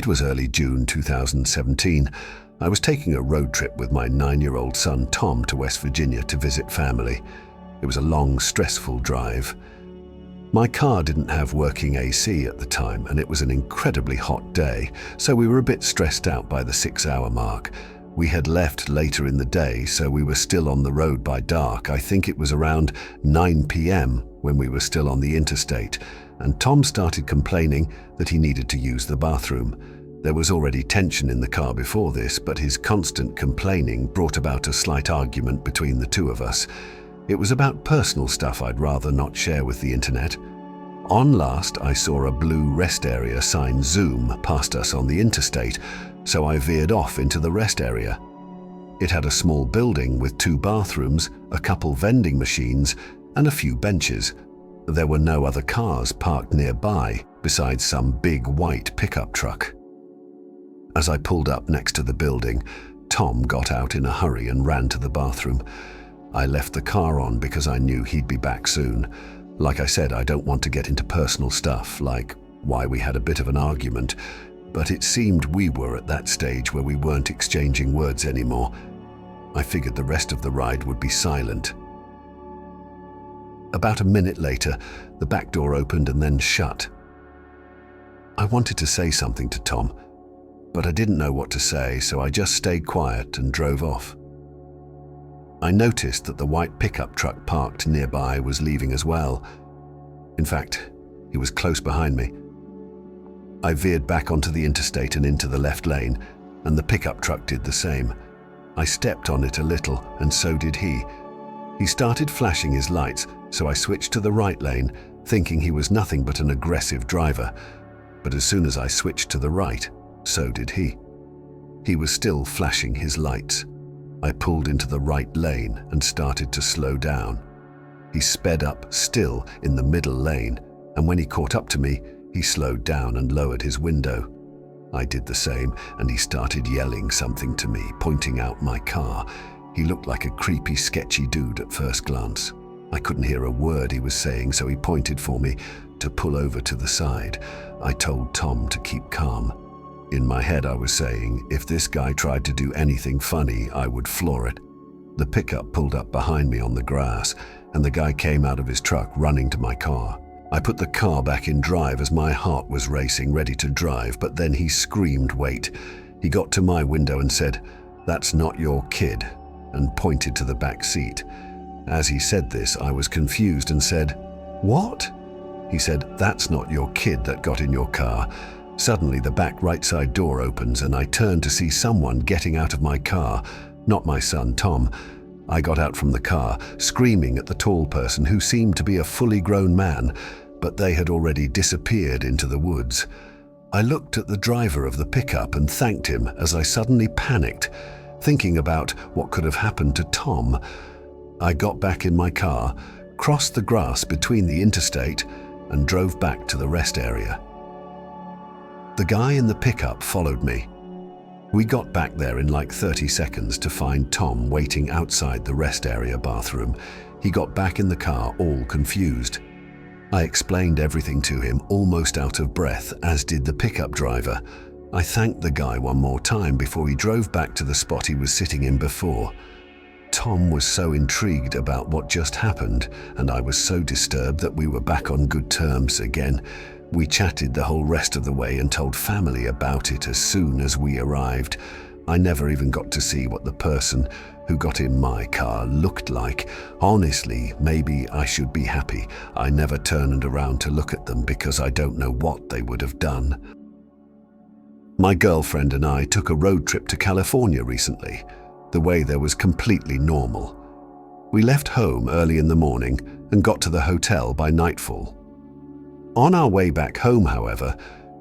It was early June 2017. I was taking a road trip with my 9-year-old son Tom to West Virginia to visit family. It was a long, stressful drive. My car didn't have working AC at the time, and it was an incredibly hot day, so we were a bit stressed out by the 6-hour mark. We had left later in the day, so we were still on the road by dark. I think it was around 9 p.m. when we were still on the interstate, and Tom started complaining that he needed to use the bathroom. There was already tension in the car before this, but his constant complaining brought about a slight argument between the two of us. It was about personal stuff I'd rather not share with the internet. On last, I saw a blue rest area sign Zoom past us on the interstate, so I veered off into the rest area. It had a small building with 2 bathrooms, a couple vending machines, and a few benches. There were no other cars parked nearby, besides some big white pickup truck. As I pulled up next to the building, Tom got out in a hurry and ran to the bathroom. I left the car on because I knew he'd be back soon. Like I said, I don't want to get into personal stuff, like why we had a bit of an argument, but it seemed we were at that stage where we weren't exchanging words anymore. I figured the rest of the ride would be silent. About a minute later, the back door opened and then shut. I wanted to say something to Tom, but I didn't know what to say, so I just stayed quiet and drove off. I noticed that the white pickup truck parked nearby was leaving as well. In fact, he was close behind me. I veered back onto the interstate and into the left lane, and the pickup truck did the same. I stepped on it a little, and so did he. He started flashing his lights, so I switched to the right lane, thinking he was nothing but an aggressive driver. But as soon as I switched to the right, so did he. He was still flashing his lights. I pulled into the right lane and started to slow down. He sped up, still in the middle lane, and when he caught up to me, he slowed down and lowered his window. I did the same, and he started yelling something to me, pointing out my car. He looked like a creepy, sketchy dude at first glance. I couldn't hear a word he was saying, so he pointed for me to pull over to the side. I told Tom to keep calm. In my head, I was saying, if this guy tried to do anything funny, I would floor it. The pickup pulled up behind me on the grass, and the guy came out of his truck running to my car. I put the car back in drive as my heart was racing, ready to drive, but then he screamed, "Wait." He got to my window and said, "That's not your kid," and pointed to the back seat. As he said this, I was confused and said, "What?" He said, "That's not your kid that got in your car." Suddenly, the back right side door opens and I turned to see someone getting out of my car, not my son, Tom. I got out from the car, screaming at the tall person who seemed to be a fully grown man, but they had already disappeared into the woods. I looked at the driver of the pickup and thanked him as I suddenly panicked, thinking about what could have happened to Tom. I got back in my car, crossed the grass between the interstate, and drove back to the rest area. The guy in the pickup followed me. We got back there in like 30 seconds to find Tom waiting outside the rest area bathroom. He got back in the car all confused. I explained everything to him, almost out of breath, as did the pickup driver. I thanked the guy one more time before he drove back to the spot he was sitting in before. Tom was so intrigued about what just happened, and I was so disturbed that we were back on good terms again. We chatted the whole rest of the way and told family about it as soon as we arrived. I never even got to see what the person who got in my car looked like. Honestly, maybe I should be happy. I never turned around to look at them because I don't know what they would have done. My girlfriend and I took a road trip to California recently. The way there was completely normal. We left home early in the morning and got to the hotel by nightfall. On our way back home, however,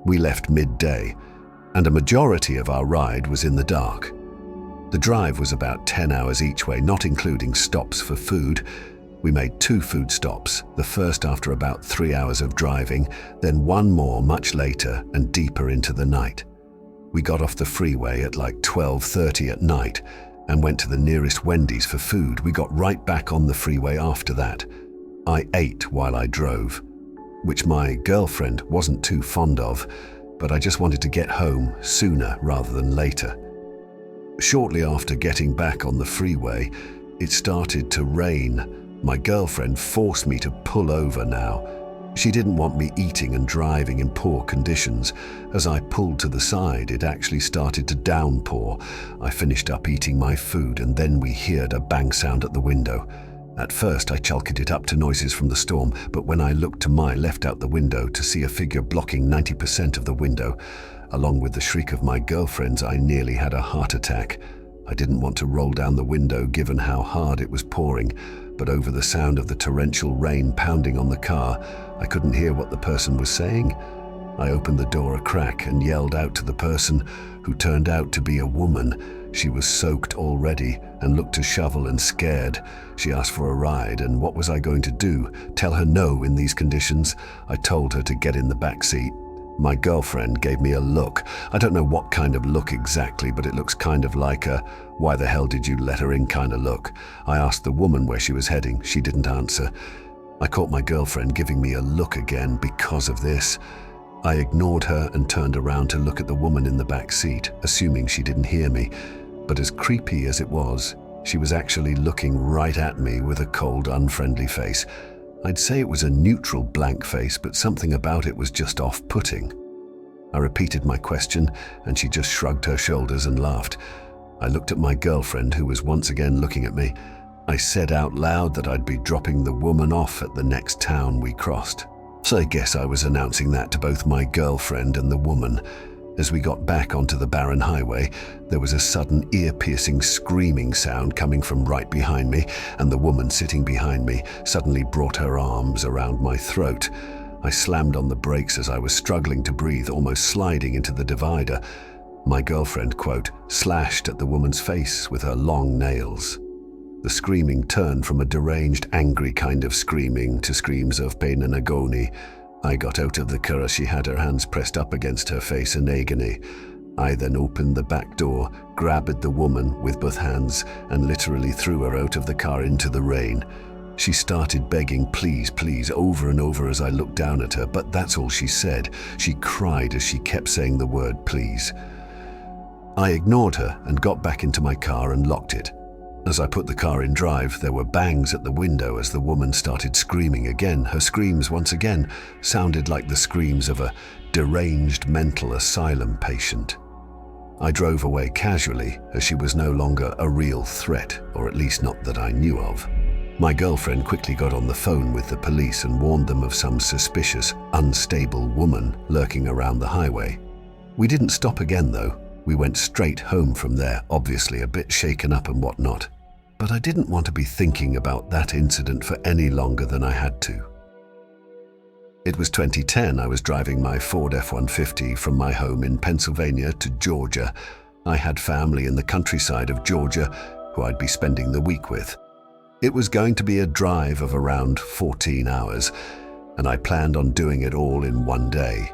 we left midday, and a majority of our ride was in the dark. The drive was about 10 hours each way, not including stops for food. We made 2 food stops, the first after about 3 hours of driving, then one more much later and deeper into the night. We got off the freeway at like 12:30 at night and went to the nearest Wendy's for food. We got right back on the freeway after that. I ate while I drove, which my girlfriend wasn't too fond of. but I just wanted to get home sooner rather than later. Shortly after getting back on the freeway, it started to rain. My girlfriend forced me to pull over now. She didn't want me eating and driving in poor conditions. As I pulled to the side, it actually started to downpour. I finished up eating my food and then we heard a bang sound at the window. At first, I chalked it up to noises from the storm, but when I looked to my left out the window to see a figure blocking 90% of the window, along with the shriek of my girlfriend's, I nearly had a heart attack. I didn't want to roll down the window given how hard it was pouring, but over the sound of the torrential rain pounding on the car, I couldn't hear what the person was saying. I opened the door a crack and yelled out to the person, who turned out to be a woman. She was soaked already and looked disheveled and scared. She asked for a ride, and what was I going to do? Tell her no in these conditions? I told her to get in the back seat. My girlfriend gave me a look. I don't know what kind of look exactly, but it looks kind of like a "why the hell did you let her in" kind of look. I asked the woman where she was heading. She didn't answer. I caught my girlfriend giving me a look again because of this. I ignored her and turned around to look at the woman in the back seat, assuming she didn't hear me. But as creepy as it was, she was actually looking right at me with a cold, unfriendly face. I'd say it was a neutral blank face, but something about it was just off-putting. I repeated my question, and she just shrugged her shoulders and laughed. I looked at my girlfriend, who was once again looking at me. I said out loud that I'd be dropping the woman off at the next town we crossed. So I guess I was announcing that to both my girlfriend and the woman. As we got back onto the barren highway, there was a sudden ear-piercing screaming sound coming from right behind me, and the woman sitting behind me suddenly brought her arms around my throat. I slammed on the brakes as I was struggling to breathe, almost sliding into the divider. My girlfriend, quote, slashed at the woman's face with her long nails. The screaming turned from a deranged, angry kind of screaming to screams of pain and agony. I got out of the car as she had her hands pressed up against her face in agony. I then opened the back door, grabbed the woman with both hands, and literally threw her out of the car into the rain. She started begging, "Please, please," over and over as I looked down at her, but that's all she said. She cried as she kept saying the word "please." I ignored her and got back into my car and locked it. As I put the car in drive, there were bangs at the window as the woman started screaming again. Her screams, once again, sounded like the screams of a deranged mental asylum patient. I drove away casually, as she was no longer a real threat, or at least not that I knew of. My girlfriend quickly got on the phone with the police and warned them of some suspicious, unstable woman lurking around the highway. We didn't stop again, though. We went straight home from there, obviously a bit shaken up and whatnot. But I didn't want to be thinking about that incident for any longer than I had to. It was 2010. I was driving my Ford F-150 from my home in Pennsylvania to Georgia. I had family in the countryside of Georgia who I'd be spending the week with. It was going to be a drive of around 14 hours, and I planned on doing it all in one day.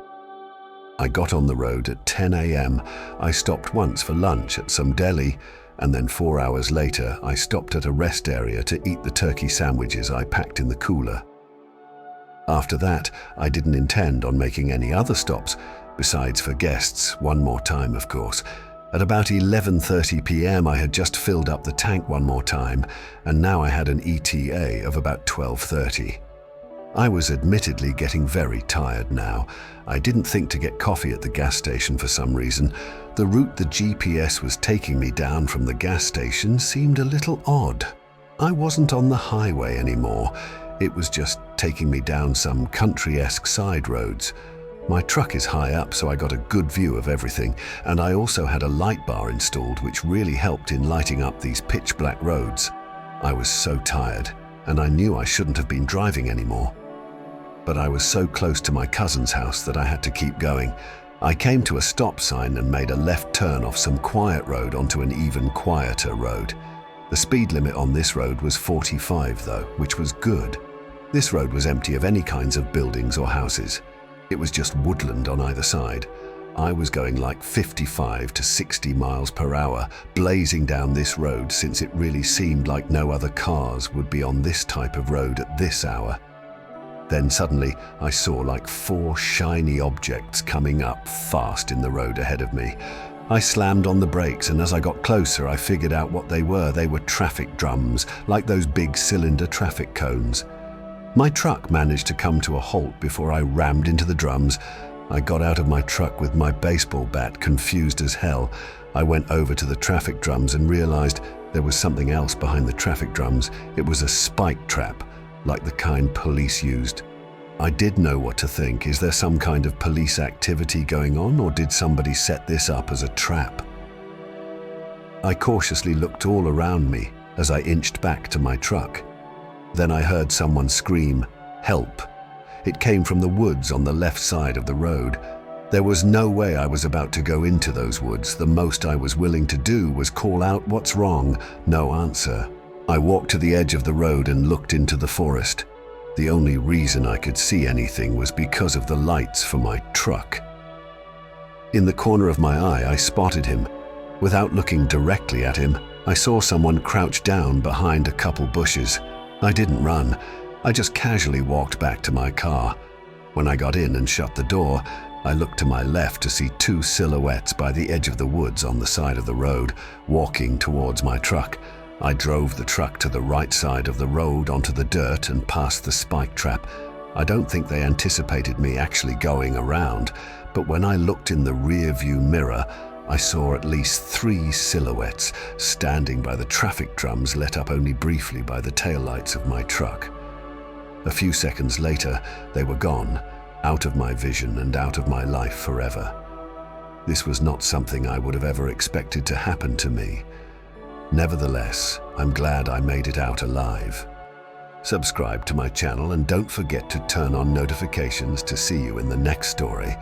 I got on the road at 10 a.m. I stopped once for lunch at some deli, and then 4 hours later, I stopped at a rest area to eat the turkey sandwiches I packed in the cooler. After that, I didn't intend on making any other stops, besides for guests, one more time, of course. At about 11:30 p.m., I had just filled up the tank one more time, and now I had an ETA of about 12:30. I was admittedly getting very tired now. I didn't think to get coffee at the gas station for some reason. The route the GPS was taking me down from the gas station seemed a little odd. I wasn't on the highway anymore. It was just taking me down some country-esque side roads. My truck is high up, so I got a good view of everything, and I also had a light bar installed, which really helped in lighting up these pitch-black roads. I was so tired, and I knew I shouldn't have been driving anymore. But I was so close to my cousin's house that I had to keep going. I came to a stop sign and made a left turn off some quiet road onto an even quieter road. The speed limit on this road was 45 though, which was good. This road was empty of any kinds of buildings or houses. It was just woodland on either side. I was going like 55 to 60 miles per hour, blazing down this road since it really seemed like no other cars would be on this type of road at this hour. Then suddenly I saw like 4 shiny objects coming up fast in the road ahead of me. I slammed on the brakes, and as I got closer I figured out what they were. They were traffic drums, like those big cylinder traffic cones. My truck managed to come to a halt before I rammed into the drums. I got out of my truck with my baseball bat, confused as hell. I went over to the traffic drums and realized there was something else behind the traffic drums. It was a spike trap, like the kind police used. I did know what to think. Is there some kind of police activity going on, or did somebody set this up as a trap? I cautiously looked all around me as I inched back to my truck. Then I heard someone scream, "Help!" It came from the woods on the left side of the road. There was no way I was about to go into those woods. The most I was willing to do was call out, "What's wrong?" No answer. I walked to the edge of the road and looked into the forest. The only reason I could see anything was because of the lights for my truck. In the corner of my eye, I spotted him. Without looking directly at him, I saw someone crouched down behind a couple bushes. I didn't run. I just casually walked back to my car. When I got in and shut the door, I looked to my left to see 2 silhouettes by the edge of the woods on the side of the road, walking towards my truck. I drove the truck to the right side of the road onto the dirt and past the spike trap. I don't think they anticipated me actually going around, but when I looked in the rear view mirror, I saw at least 3 silhouettes standing by the traffic drums, lit up only briefly by the taillights of my truck. A few seconds later, they were gone, out of my vision and out of my life forever. This was not something I would have ever expected to happen to me. Nevertheless, I'm glad I made it out alive. Subscribe to my channel and don't forget to turn on notifications to see you in the next story.